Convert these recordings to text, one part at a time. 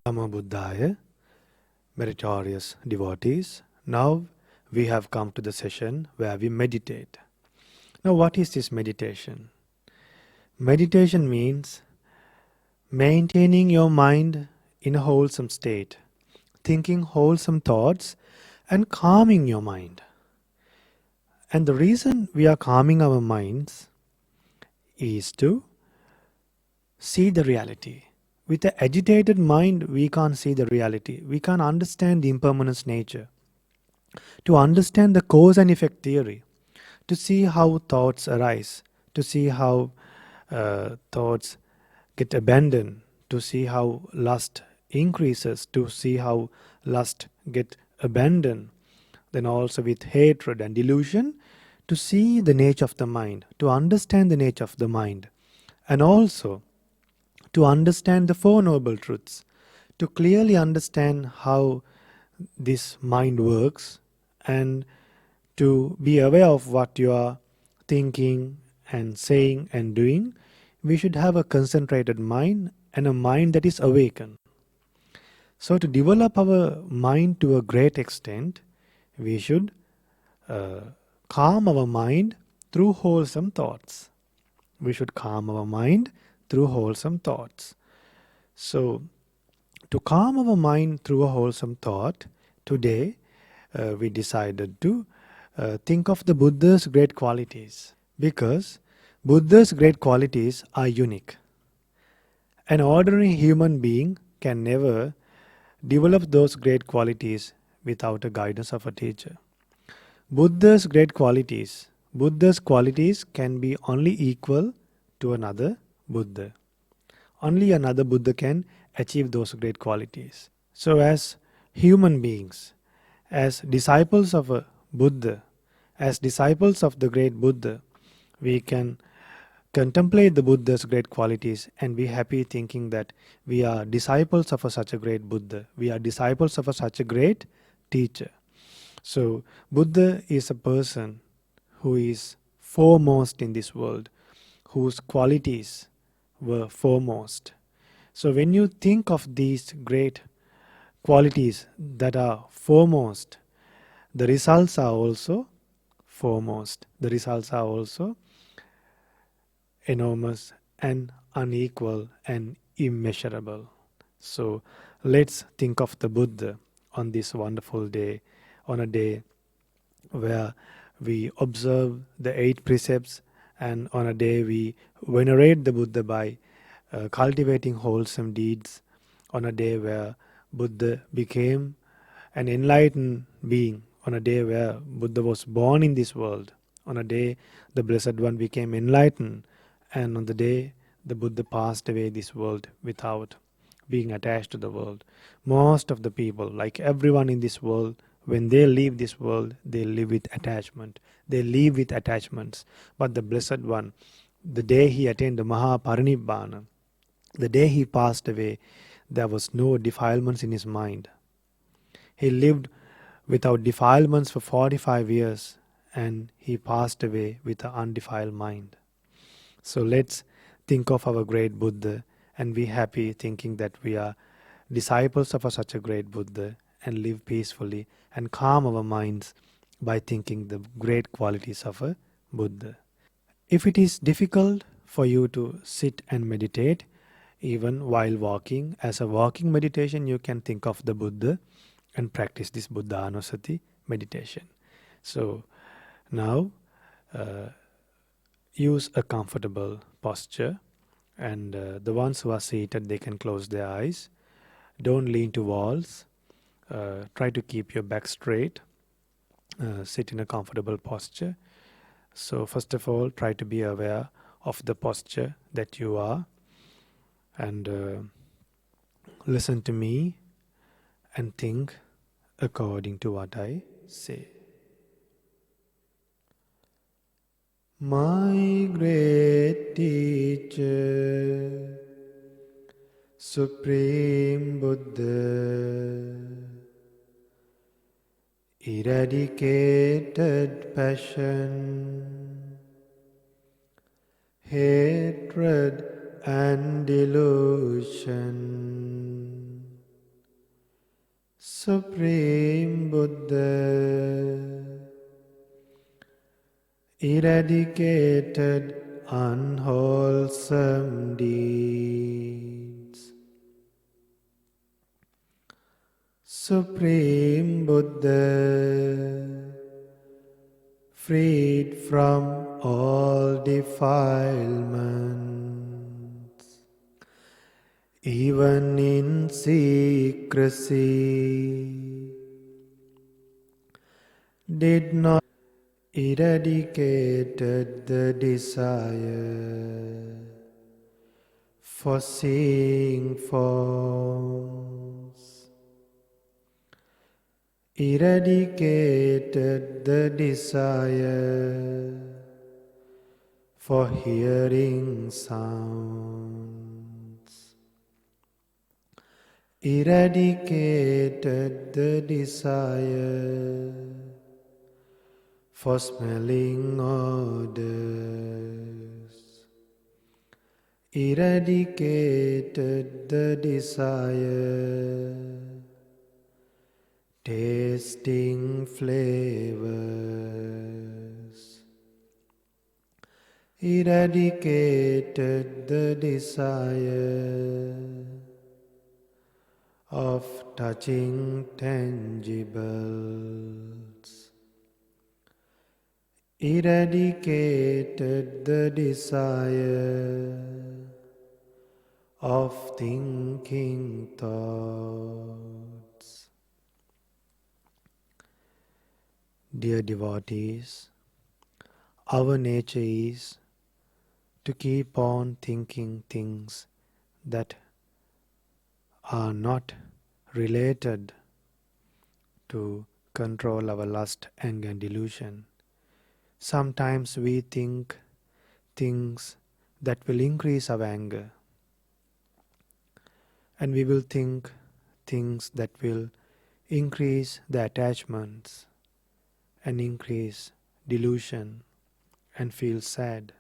Namo Buddhaya, meritorious devotees. Now we have come to the session where we meditate. Now, what is this meditation? Meditation means maintaining your mind in a wholesome state, thinking wholesome thoughts, and calming your mind. And the reason we are calming our minds is to see the reality. With an agitated mind, we can't see the reality. We can't understand the impermanence nature. To understand the cause and effect theory, to see how thoughts arise, to see how thoughts get abandoned, to see how lust increases, to see how lust get abandoned, then also with hatred and delusion, to see the nature of the mind, to understand the nature of the mind, and also to understand the Four Noble Truths, to clearly understand how this mind works, and to be aware of what you are thinking and saying and doing. We should have a concentrated mind and a mind that is awakened. So to develop our mind to a great extent, we should calm our mind through wholesome thoughts. We should calm our mind through wholesome thoughts. So to calm our mind through a wholesome thought, today we decided to think of the Buddha's great qualities, because Buddha's great qualities are unique. An ordinary human being can never develop those great qualities without the guidance of a teacher. Buddha's qualities can be only equal to another Buddha. Only another Buddha can achieve those great qualities. So as human beings, as disciples of a Buddha, as disciples of the great Buddha, we can contemplate the Buddha's great qualities and be happy thinking that we are disciples of such a great Buddha. We are disciples of such a great teacher. So Buddha is a person who is foremost in this world, whose qualities were foremost. So when you think of these great qualities that are foremost, the results are also foremost. The results are also enormous and unequal and immeasurable. So let's think of the Buddha on this wonderful day, on a day where we observe the 8 precepts, and on a day we venerate the Buddha by cultivating wholesome deeds, on a day where Buddha became an enlightened being, on a day where Buddha was born in this world, on a day the Blessed One became enlightened, and on the day the Buddha passed away this world without being attached to the world. Most of the people, like everyone in this world, when they leave this world, they live with attachment. They live with attachments. But the Blessed One, the day he attained the Mahaparinibbana, the day he passed away, there was no defilements in his mind. He lived without defilements for 45 years, and he passed away with an undefiled mind. So let's think of our great Buddha and be happy thinking that we are disciples of such a great Buddha, and live peacefully and calm our minds by thinking the great qualities of a Buddha. If it is difficult for you to sit and meditate, even while walking, as a walking meditation, you can think of the Buddha and practice this Buddhanussati meditation. So now use a comfortable posture, and the ones who are seated, they can close their eyes. Don't lean to walls. Try to keep your back straight. Sit in a comfortable posture. So first of all, try to be aware of the posture that you are, and listen to me and think according to what I say. My great teacher, Supreme Buddha, eradicated passion, hatred and delusion, Supreme Buddha eradicated unwholesome deeds. Supreme Buddha freed from all defilements, even in secrecy, did not eradicated the desire for seeing forms, eradicated the desire for hearing sounds, eradicated the desire for smelling odors, eradicated the desire tasting flavors, eradicated the desire of touching tangibles, eradicated the desire of thinking thoughts. Dear devotees, our nature is to keep on thinking things that are not related to control our lust, anger and delusion. Sometimes we think things that will increase our anger, and we will think things that will increase the attachments and increase delusion and feel sad.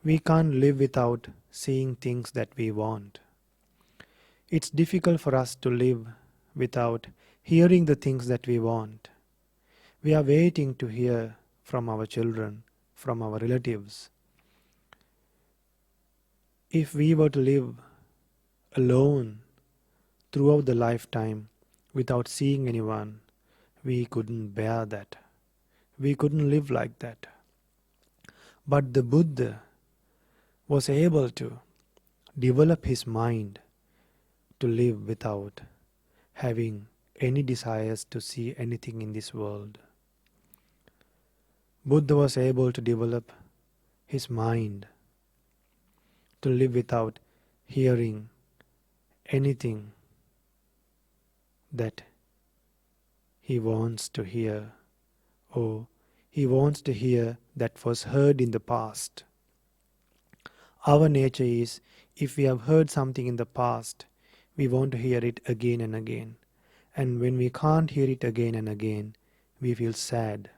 We can't live without seeing things that we want. It's difficult for us to live without hearing the things that we want. We are waiting to hear from our children, from our relatives. If we were to live alone throughout the lifetime without seeing anyone, we couldn't bear that. We couldn't live like that. But the Buddha was able to develop his mind to live without having any desires to see anything in this world. Buddha was able to develop his mind to live without hearing anything that he wants to hear, or he wants to hear that was heard in the past. Our nature is, if we have heard something in the past, we want to hear it again and again. And when we can't hear it again and again, we feel sad.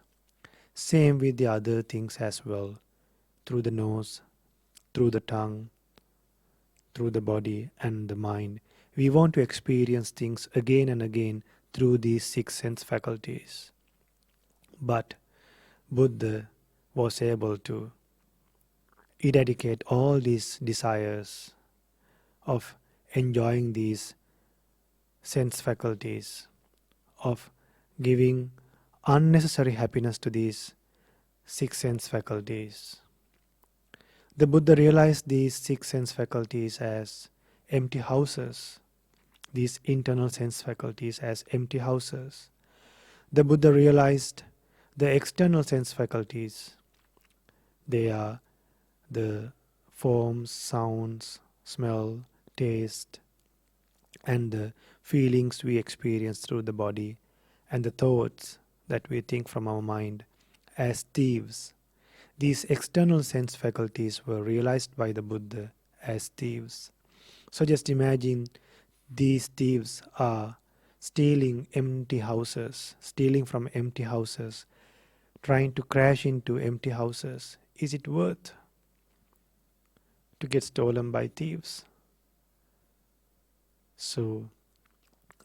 Same with the other things as well, through the nose, through the tongue, through the body and the mind. We want to experience things again and again through these 6 sense faculties. But Buddha was able to eradicate all these desires of enjoying these sense faculties, of giving unnecessary happiness to these 6 sense faculties. The Buddha realized these 6 sense faculties as empty houses, these internal sense faculties as empty houses. The Buddha realized the external sense faculties. They are the forms, sounds, smell, taste, and the feelings we experience through the body, and the thoughts that we think from our mind as thieves. These external sense faculties were realized by the Buddha as thieves. So just imagine these thieves are stealing empty houses, stealing from empty houses, trying to crash into empty houses. Is it worth to get stolen by thieves? So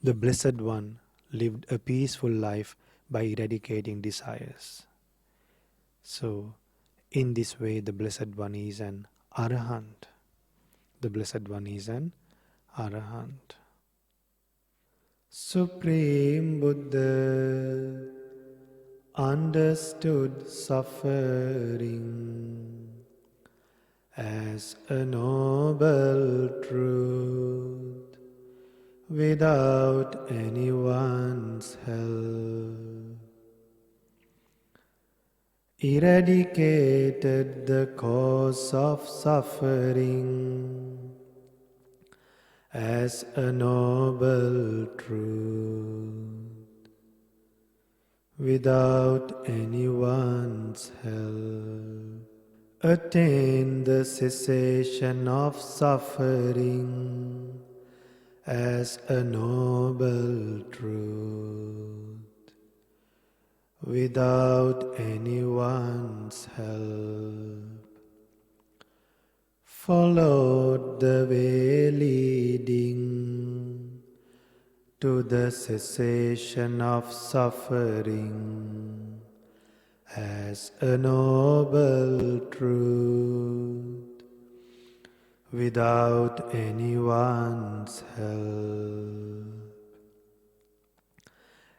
The Blessed One lived a peaceful life by eradicating desires. So, in this way, the Blessed One is an Arahant. The Blessed One is an Arahant. Supreme Buddha understood suffering as a noble truth without anyone's help, eradicated the cause of suffering as a noble truth without anyone's help, attained the cessation of suffering as a noble truth without anyone's help, followed the way leading to the cessation of suffering as a noble truth without anyone's help.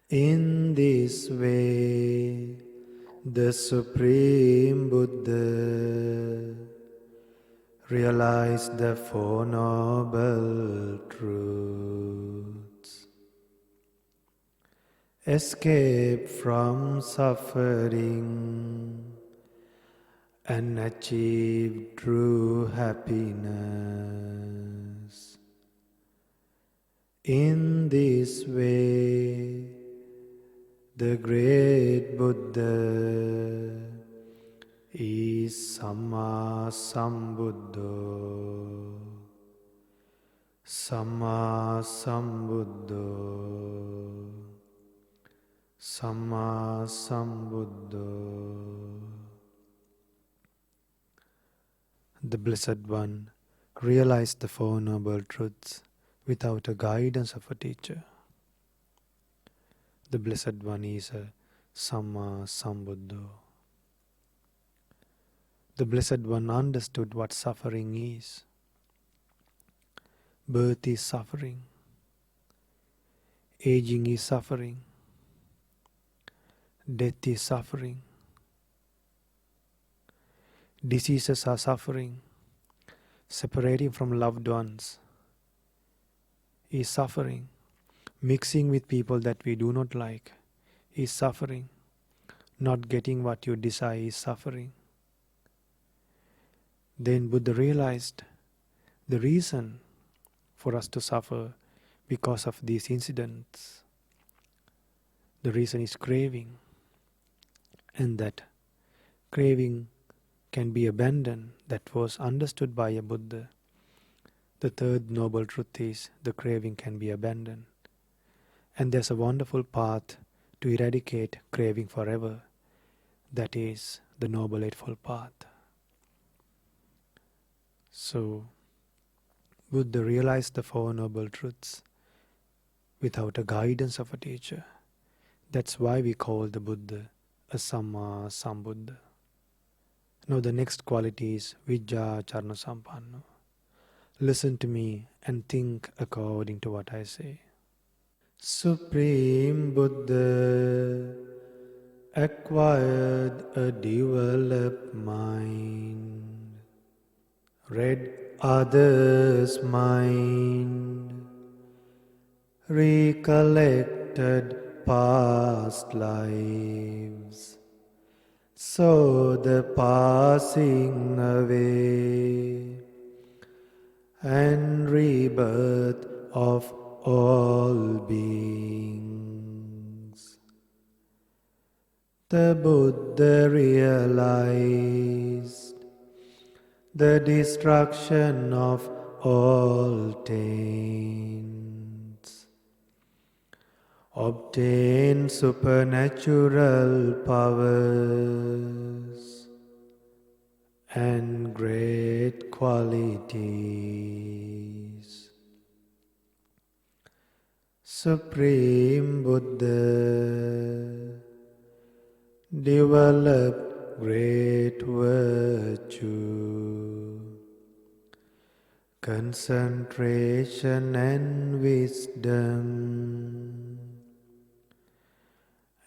In this way, the Supreme Buddha realized the Four Noble Truths, escape from suffering, and achieve true happiness. In this way, the great Buddha is Samma Sambuddho. Samma Sambuddho. Samma Sambuddho. The Blessed One realized the Four Noble Truths without a guidance of a teacher. The Blessed One is a Samma Sambuddho. The Blessed One understood what suffering is. Birth is suffering. Aging is suffering. Death is suffering. Diseases are suffering. Separating from loved ones is suffering. Mixing with people that we do not like is suffering. Not getting what you desire is suffering. Then Buddha realized the reason for us to suffer because of these incidents. The reason is craving, and that craving can be abandoned. That was understood by a Buddha. The third noble truth is the craving can be abandoned. And there's a wonderful path to eradicate craving forever. That is the Noble Eightfold Path. So, Buddha realized the Four Noble Truths without a guidance of a teacher. That's why we call the Buddha a Samma Sambuddha. Now the next quality is Vijja Charna Sampanno. Listen to me and think according to what I say. Supreme Buddha acquired a developed mind, read others' mind, recollected past lives, saw the passing away and rebirth of all beings. The Buddha realized the destruction of all taints, obtained supernatural powers and great qualities. Supreme Buddha developed great virtue, concentration and wisdom,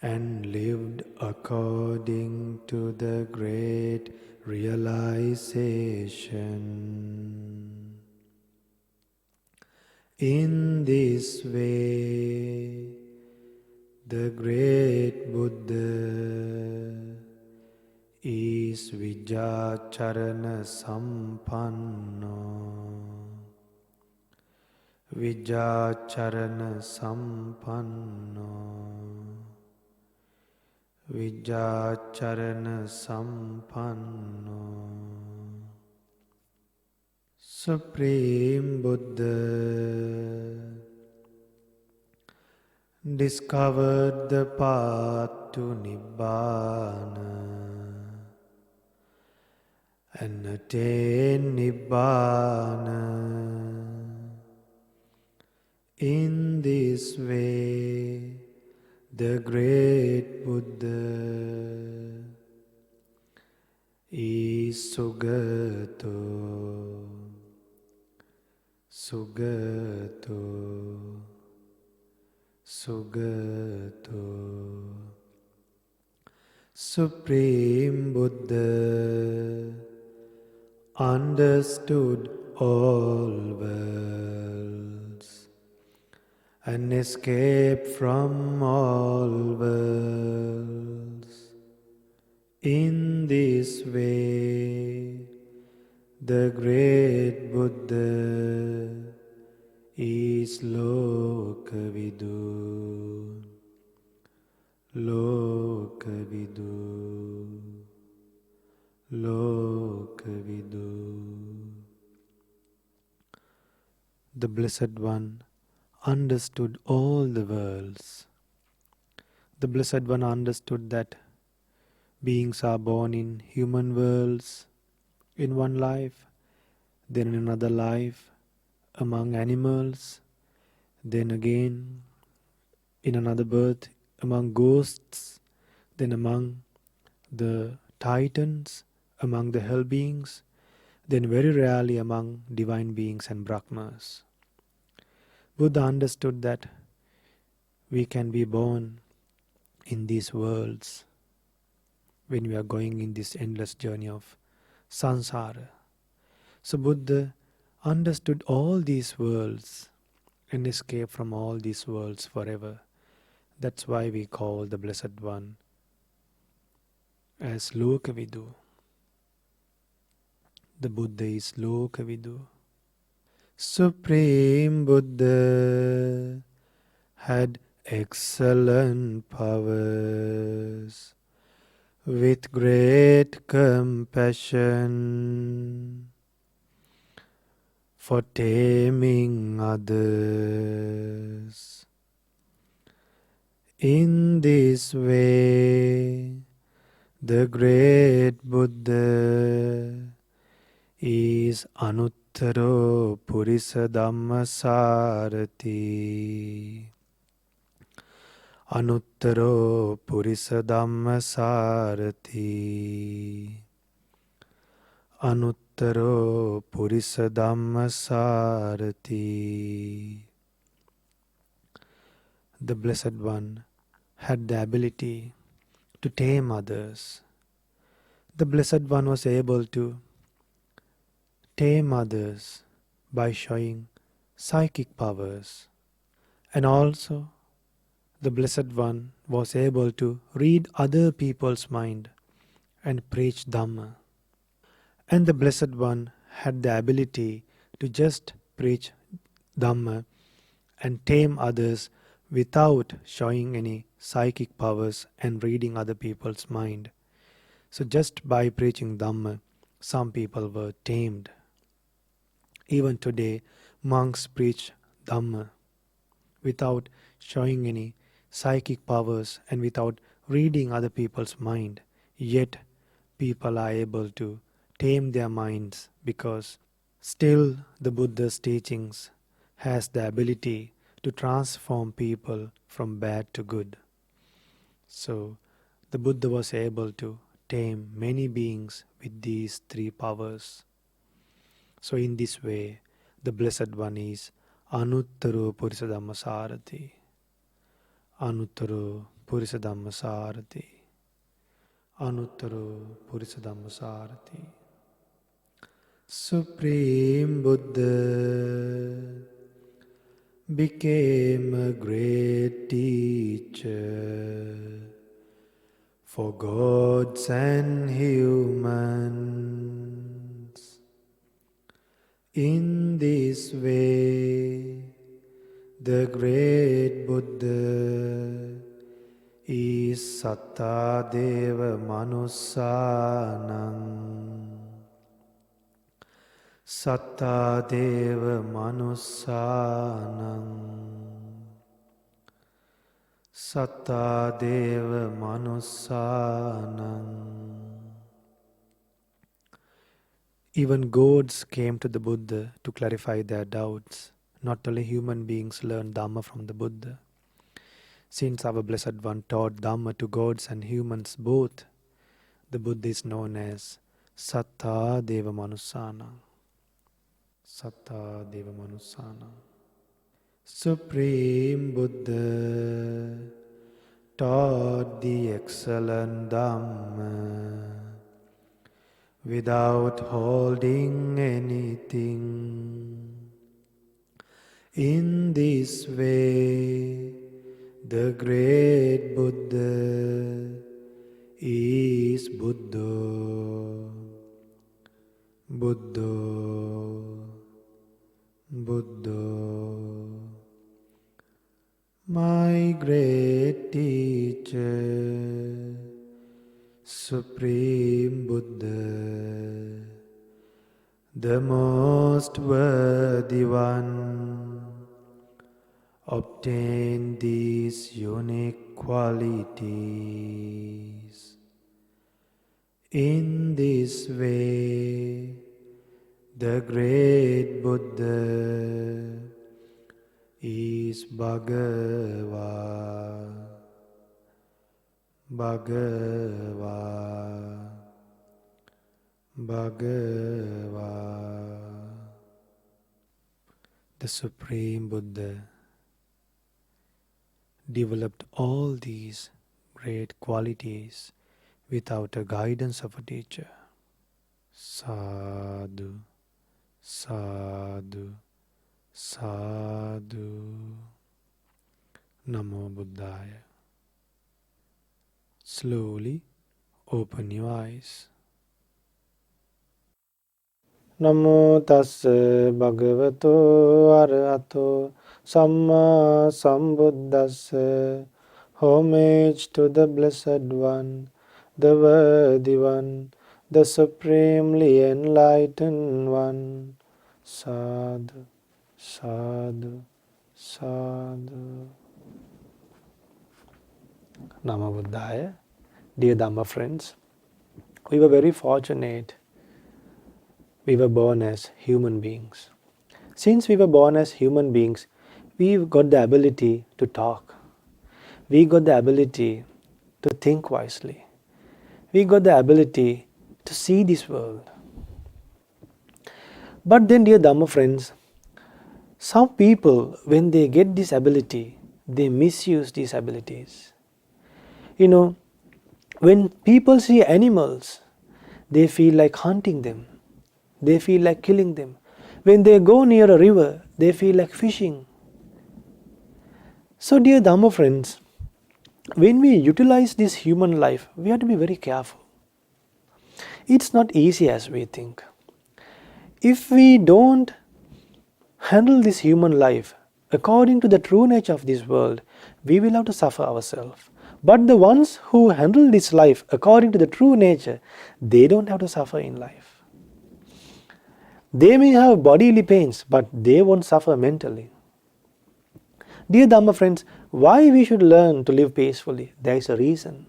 and lived according to the great realization. In this way, the great Buddha is Vijacharana Sampanno. Vijacharana Sampanno. Vijacharana Sampanno. Supreme Buddha discovered the path to Nibbana and attained Nibbana. In this way, the great Buddha is Sugato, Sugato, Sugato. Supreme Buddha understood all worlds and escaped from all worlds. In this way, the great Buddha is Lokavidu, Lokavidu, Lokavidu. The Blessed One understood all the worlds. The Blessed One understood that beings are born in human worlds in one life, then in another life among animals, then again in another birth among ghosts, then among the titans, among the hell beings, then very rarely among divine beings and Brahmas. Buddha understood that we can be born in these worlds when we are going in this endless journey of samsara. So Buddha understood all these worlds and escaped from all these worlds forever. That's why we call the Blessed One as Lokavidu. The Buddha is Lokavidu. Supreme Buddha had excellent powers with great compassion for taming others. In this way, the great Buddha is Anuttaro Purisa Dhamma Sarati. Anuttaro Purisa Dhamma Sarati. Anuttaro Purisa Dhamma Sarati. The Blessed One had the ability to tame others. The Blessed One was able to tame others by showing psychic powers. And also, the Blessed One was able to read other people's mind and preach Dhamma. And the Blessed One had the ability to just preach Dhamma and tame others without showing any psychic powers and reading other people's mind. So just by preaching Dhamma, some people were tamed. Even today, monks preach Dhamma without showing any psychic powers and without reading other people's mind. Yet, people are able to tame their minds because still the Buddha's teachings has the ability to transform people from bad to good. So the Buddha was able to tame many beings with these three powers. So in this way, the Blessed One is Anuttaro Purisa Dhammasarati. Anuttaro Purisa Dhammasarati. Anuttaro Purisa Dhammasarati. Supreme Buddha became a great teacher for gods and humans. In this way, the great Buddha is Satta Deva Manussanam. Satta Deva Manussanam. Satta Deva Manussanam. Even gods came to the Buddha to clarify their doubts. Not only human beings learn Dhamma from the Buddha. Since our Blessed One taught Dhamma to gods and humans both, the Buddha is known as Satta Deva Manussanam. Satta Deva Manussanam. Supreme Buddha taught the excellent Dhamma without holding anything. In this way, the great Buddha is Buddha. Buddha. Buddha. My great teacher, Supreme Buddha, the most worthy one, obtained these unique qualities. In this way, the great Buddha is Bhagava. Bhagava. Bhagava. The Supreme Buddha developed all these great qualities without a guidance of a teacher. Sadhu, sadhu, sadhu. Namo Buddhaya. Slowly open your eyes. Namo tassa bhagavato arahato samma sambuddhassa. Homage to the Blessed One, the Worthy One, the Supremely Enlightened One. Sadhu, sadhu, sadhu. Namo Buddhaya. Dear Dhamma friends, we were very fortunate. We were born as human beings. Since we were born as human beings, we got the ability to talk. We got the ability to think wisely. We got the ability to see this world. But then, dear Dhamma friends, some people, when they get this ability, they misuse these abilities. When people see animals, they feel like hunting them. They feel like killing them. When they go near a river, they feel like fishing. So, dear Dhamma friends, when we utilize this human life, we have to be very careful. It's not easy as we think. If we don't handle this human life according to the true nature of this world, we will have to suffer ourselves. But the ones who handle this life according to the true nature, they don't have to suffer in life. They may have bodily pains, but they won't suffer mentally. Dear Dhamma friends, why we should learn to live peacefully? There is a reason.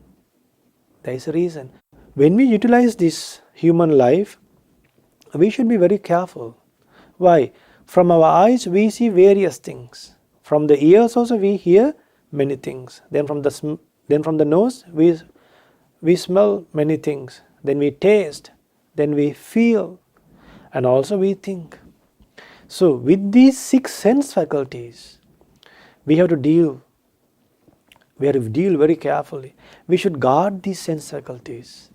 There is a reason. When we utilize this human life, we should be very careful. Why? From our eyes we see various things. From the ears also we hear many things. Then from the nose we smell many things. Then we taste. Then we feel. And also we think. So with these 6 sense faculties, we have to deal very carefully. We should guard these sense faculties.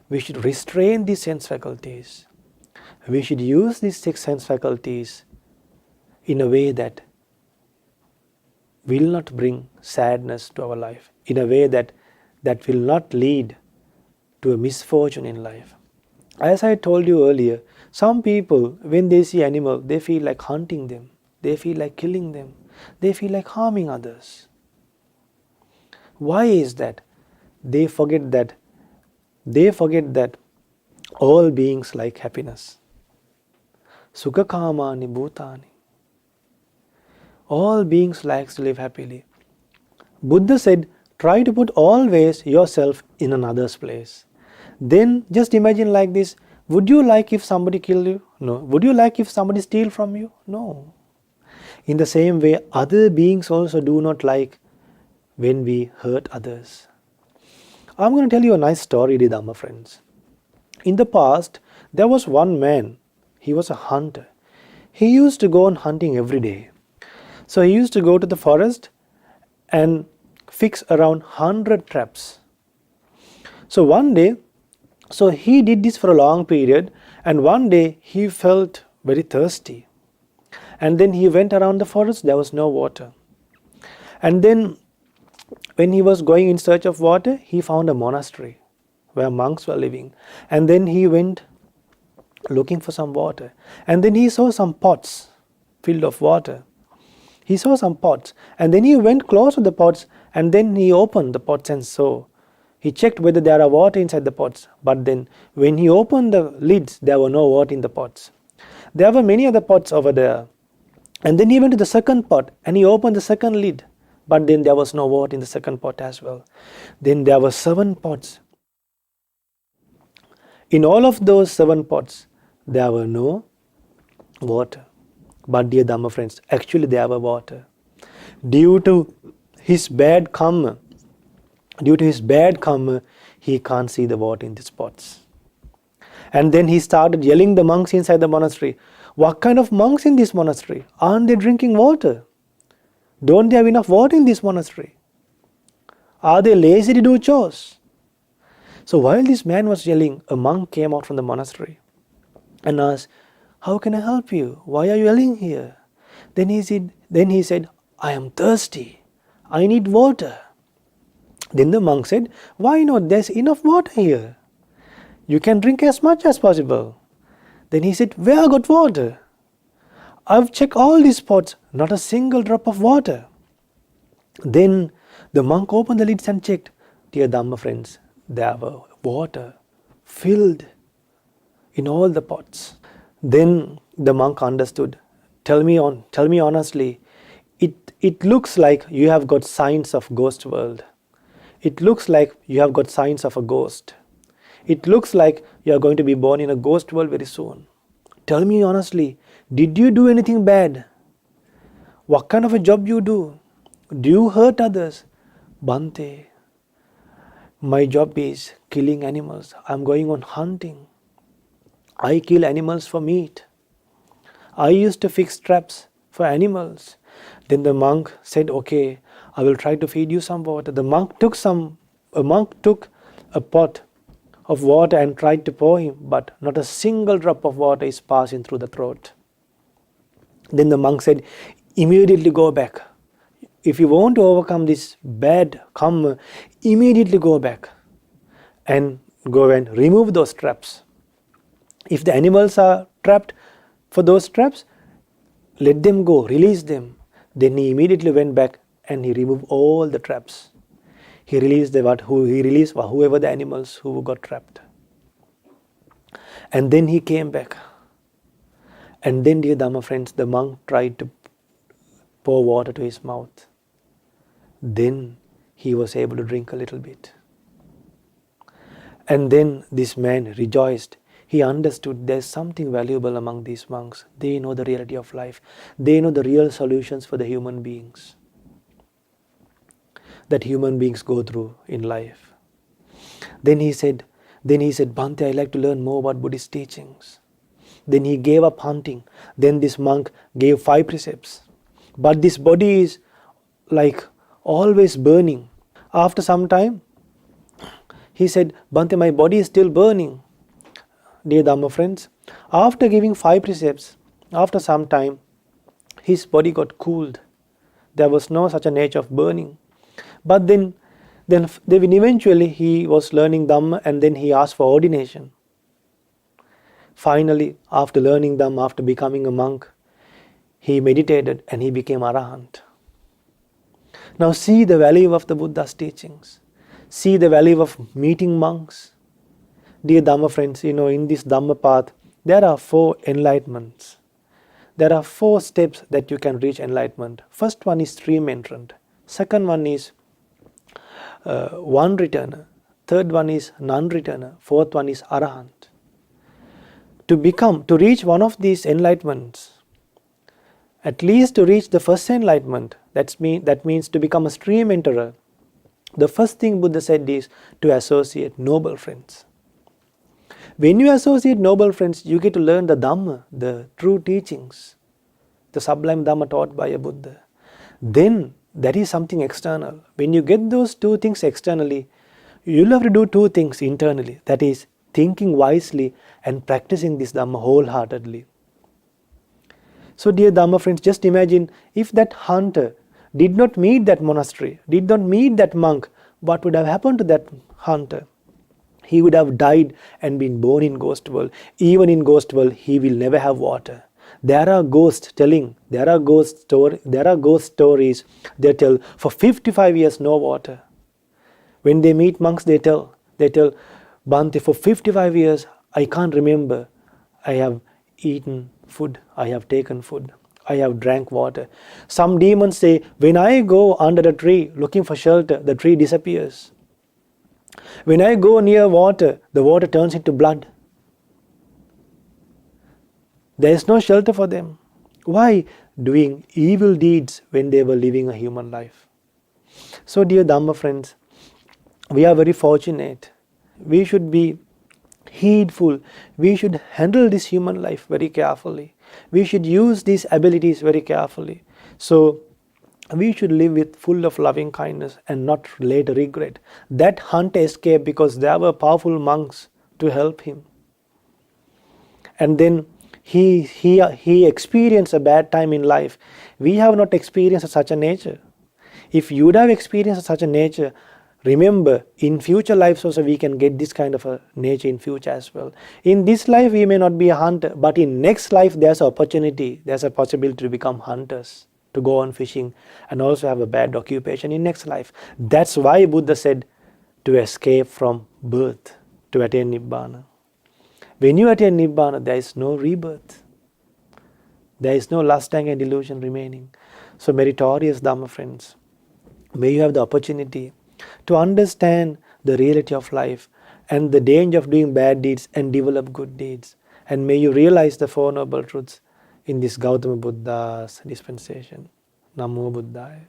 We should restrain these sense faculties. We should use these 6 sense faculties in a way that will not bring sadness to our life, in a way that will not lead to a misfortune in life. As I told you earlier, some people, when they see animal, they feel like hunting them, they feel like killing them, they feel like harming others. Why is that? They forget that all beings like happiness. Sukha kamani bhutani. All beings like to live happily. Buddha said, try to put always yourself in another's place. Then just imagine like this, would you like if somebody killed you? No. Would you like if somebody steal from you? No. In the same way, other beings also do not like when we hurt others. I'm going to tell you a nice story, dear Dhamma friends. In the past, there was one man. He was a hunter. He used to go on hunting every day. So he used to go to the forest and fix around 100 traps. So one day, so he did this for a long period, and one day he felt very thirsty. And then he went around the forest, there was no water. And then when he was going in search of water, he found a monastery where monks were living. And then he went looking for some water. And then he saw some pots filled of water. He saw some pots. And then he went close to the pots, and then he opened the pots and saw. He checked whether there are water inside the pots. But then when he opened the lids, there were no water in the pots. There were many other pots over there. And then he went to the second pot and he opened the second lid. But then there was no water in the second pot as well. Then there were 7 pots. In all of those 7 pots, there were no water. But dear Dhamma friends, actually there were water. Due to his bad karma, he can't see the water in these pots. And then he started yelling the monks inside the monastery, what kind of monks in this monastery? Aren't they drinking water? Don't they have enough water in this monastery? Are they lazy to do chores? So while this man was yelling, a monk came out from the monastery and asked, how can I help you? Why are you yelling here? Then he said, I am thirsty. I need water. Then the monk said, why not? There's enough water here. You can drink as much as possible. Then he said, where I got water? I've checked all these pots, not a single drop of water. Then the monk opened the lids and checked. Dear Dhamma friends, there were water filled in all the pots. Then the monk understood. Tell me honestly, it looks like you have got signs of ghost world. It looks like you have got signs of a ghost. It looks like you are going to be born in a ghost world very soon. Tell me honestly, did you do anything bad? What kind of a job you do? Do you hurt others? Bhante, my job is killing animals. I'm going on hunting. I kill animals for meat. I used to fix traps for animals. Then the monk said, okay, I will try to feed you some water. The monk took a pot of water and tried to pour him, but not a single drop of water is passing through the throat. Then the monk said, immediately go back. If you want to overcome this bad karma, immediately go back and go and remove those traps. If the animals are trapped for those traps, let them go, release them. Then he immediately went back and he removed all the traps. He released whoever the animals who got trapped. And then he came back. And then, dear Dhamma friends, the monk tried to pour water to his mouth. Then he was able to drink a little bit. And then this man rejoiced. he understood there's something valuable among these monks. They know the reality of life. They know the real solutions for the human beings that human beings go through in life. Then he said, Bhante, I'd like to learn more about Buddhist teachings. Then he gave up hunting. Then this monk gave 5 precepts. But this body is like always burning. After some time, he said, Bhante, my body is still burning. Dear Dhamma friends, after giving 5 precepts, after some time, his body got cooled. There was no such a nature of burning. But then eventually he was learning Dhamma, and then he asked for ordination. Finally, after learning Dhamma, after becoming a monk, he meditated and he became Arahant. Now see the value of the Buddha's teachings. See the value of meeting monks. Dear Dhamma friends, in this Dhamma path, there are 4 enlightenments. There are 4 steps that you can reach enlightenment. First one is stream entrant. Second one is one returner. Third one is non-returner. Fourth one is Arahant. To reach one of these enlightenments, at least to reach the first enlightenment, that means to become a stream enterer, the first thing Buddha said is to associate noble friends. When you associate noble friends, you get to learn the Dhamma, the true teachings, the sublime Dhamma taught by a Buddha. Then that is something external. When you get those 2 things externally, you'll have to do 2 things internally. That is, thinking wisely and practicing this Dhamma wholeheartedly. So dear Dhamma friends, just imagine if that hunter did not meet that monastery, did not meet that monk, what would have happened to that hunter? He would have died and been born in ghost world. Even in ghost world, he will never have water. There are ghost stories they tell for 55 years no water. When they meet monks, they tell, Bhante, for 55 years I can't remember. I have eaten food, I have taken food, I have drank water. Some demons say, when I go under a tree looking for shelter, the tree disappears. When I go near water, the water turns into blood. There is no shelter for them. Why? Doing evil deeds when they were living a human life. So dear Dhamma friends, we are very fortunate. We should be heedful. We should handle this human life very carefully. We should use these abilities very carefully. So we should live with full of loving kindness and not later regret. That hunter escaped because there were powerful monks to help him. And then he experienced a bad time in life. We have not experienced such a nature. If you would have experienced such a nature, remember, in future lives also we can get this kind of a nature in future as well. In this life we may not be a hunter, but in next life there's an opportunity, there's a possibility to become hunters, to go on fishing and also have a bad occupation in next life. That's why Buddha said to escape from birth, to attain Nibbana. When you attain Nibbana, there is no rebirth. There is no lust, anger, and delusion remaining. So meritorious Dhamma friends, may you have the opportunity to understand the reality of life and the danger of doing bad deeds and develop good deeds. And may you realize the 4 noble truths in this Gautama Buddha's dispensation. Namo Buddhaya.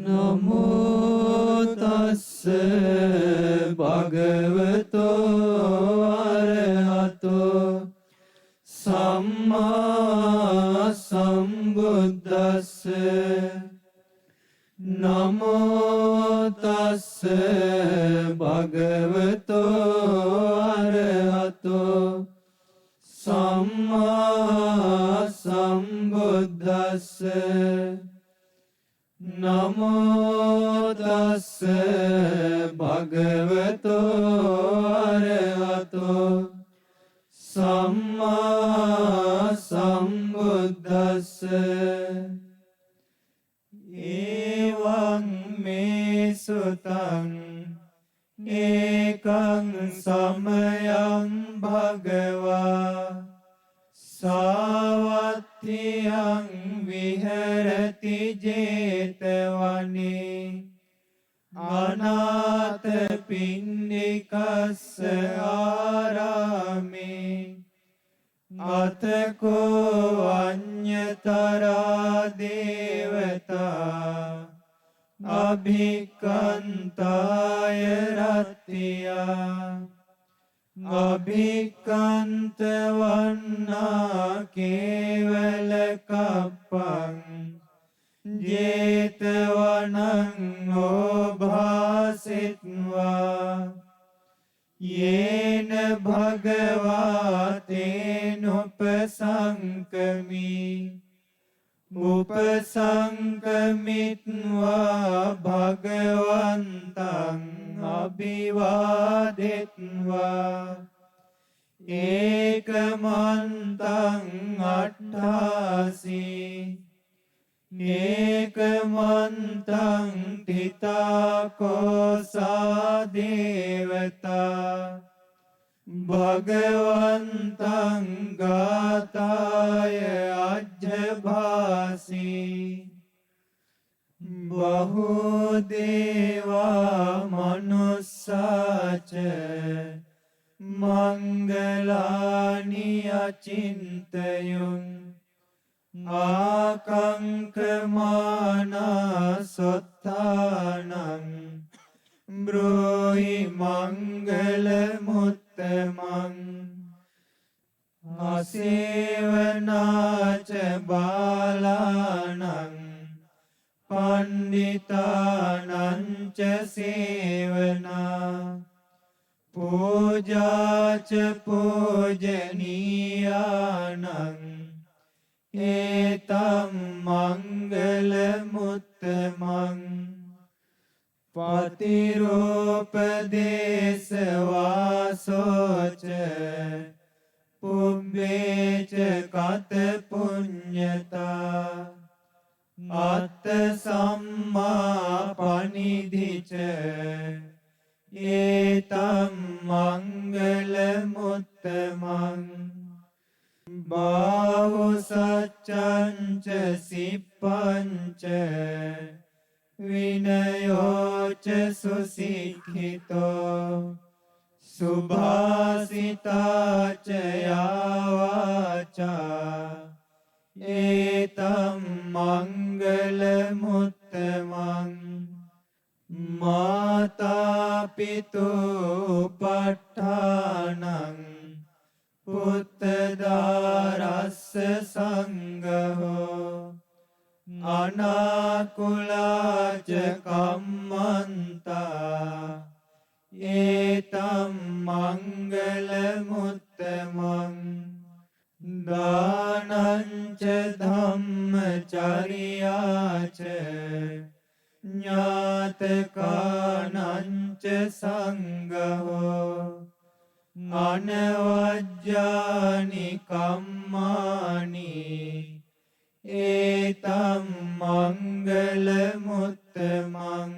Namo tassa bhagavato arahato samma sambuddhassa. Namo tassa bhagavato arahato samma sambuddhassa. Namo tassa bhagavato arahato samma sambuddhassa. Evaṁ me sutaṁ ekaṁ samayaṁ bhagavā sāvat සාත්තියං විහෙරති 제තවනේ අනාථ පින්ඩිකස්ස ආරාමේ අතකෝ අඤ්ඤතරා දේවතා අභික්ඛන්තාය රත්තියා අභික්ඛන්ත වන්නා කේවල කප්පං 제තවනං ඕභාසිත්වා යේන භගවාතේනුපසංකමි උපසංකමිත්වා භගවන්තං අභිවාදෙත්වා ඒකමන්තං අට්ඨාසී ඒකමන්තං තිතාකෝසා දේවතා භගවන්තං ගාතාය අජ්ජභාසී බහුදේවා මනුස්සාච මංගලානි අචින්තයුං ආකංකමානා සොත්තානං බ්‍රෝහි මංගල මුත්තමං අසේවනාච බාලානං පණ්ඩිතානංච සේවනා පූජාච පූජනීයානං ඒතම් මංගල මුත්තමං පතිරෝපදේශ වාසෝච පුබ්බේච කත පුඤ්ඤතා අත්ත සම්මා පනිදිච ඒතම් මංගල මුත්තමං බාහු සච්චංච සිප්පංච විනයෝච සුසික්ඛිතෝ සුභාසිතාච යාවාචා ඒතම් මංගල මුත්තමං මාතා පිතෝ පට්ඨානං පුත්තදාරස්ස සංඝෝ අනාකුලාච කම්මන්තා ඒතම් මංගල මුත්තමං දානංච ධම්මචර්යාච ඥාතකානංච සංඝෝ අනවජ්ජානි කම්මානි ඒතම් මංගල මුත්තමං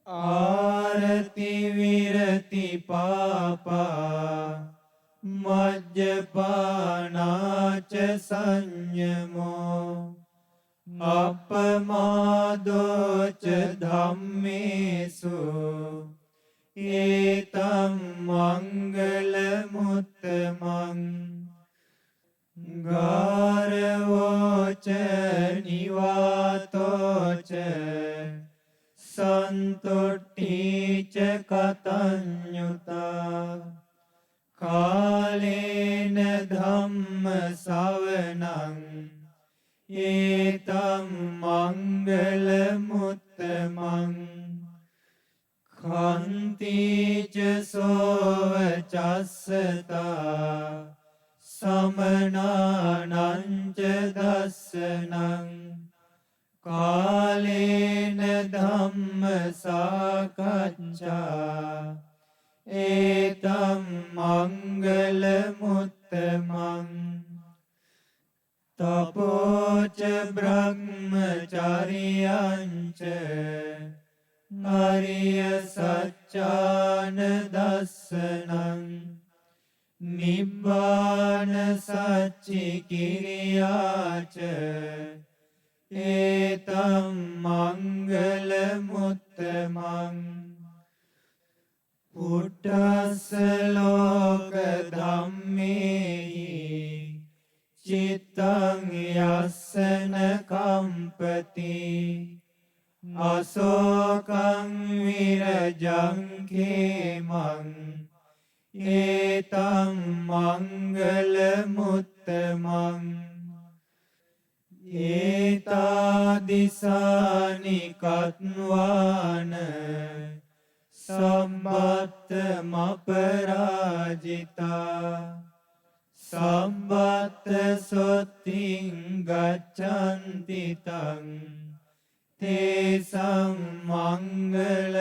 ආරති විරති පාපා මජ්ජපානාච සංයමෝ අපමාදෝච ධම්මේසු ඒතම් මංගල මුත්තමං ගාරවෝච නිවාතෝච සන්තුට්ඨීච කතඤ්ඤුතා කාලේන ධම්ම ශවනං ඒතම් මංගල මුත්තමං කන්තිච සෝවචස්සතා සමනානංච දස්සනං කාලේන ධම්ම සාකච්ඡා ඒතම් මංගල මුත්තමං තපෝච බ්‍රහ්මචර්යංච අරිය සච්ඡාන දස්සනං නිබ්බාන සච්චි කිරියාච ඒතම් මංගල මුත්තමං පුට්ටස්ස ලෝක ධම්මේහි චිත්තං යස්සන කම්පති අසෝකං විරජං khemං ඒතං මංගල මුත්තමං ඒතාදිසානි කත්වාන සම්බත්ත මපරාජිතා සම්බත්ත සොත්තිං ගච්ඡන්ති තං තේසං මංගල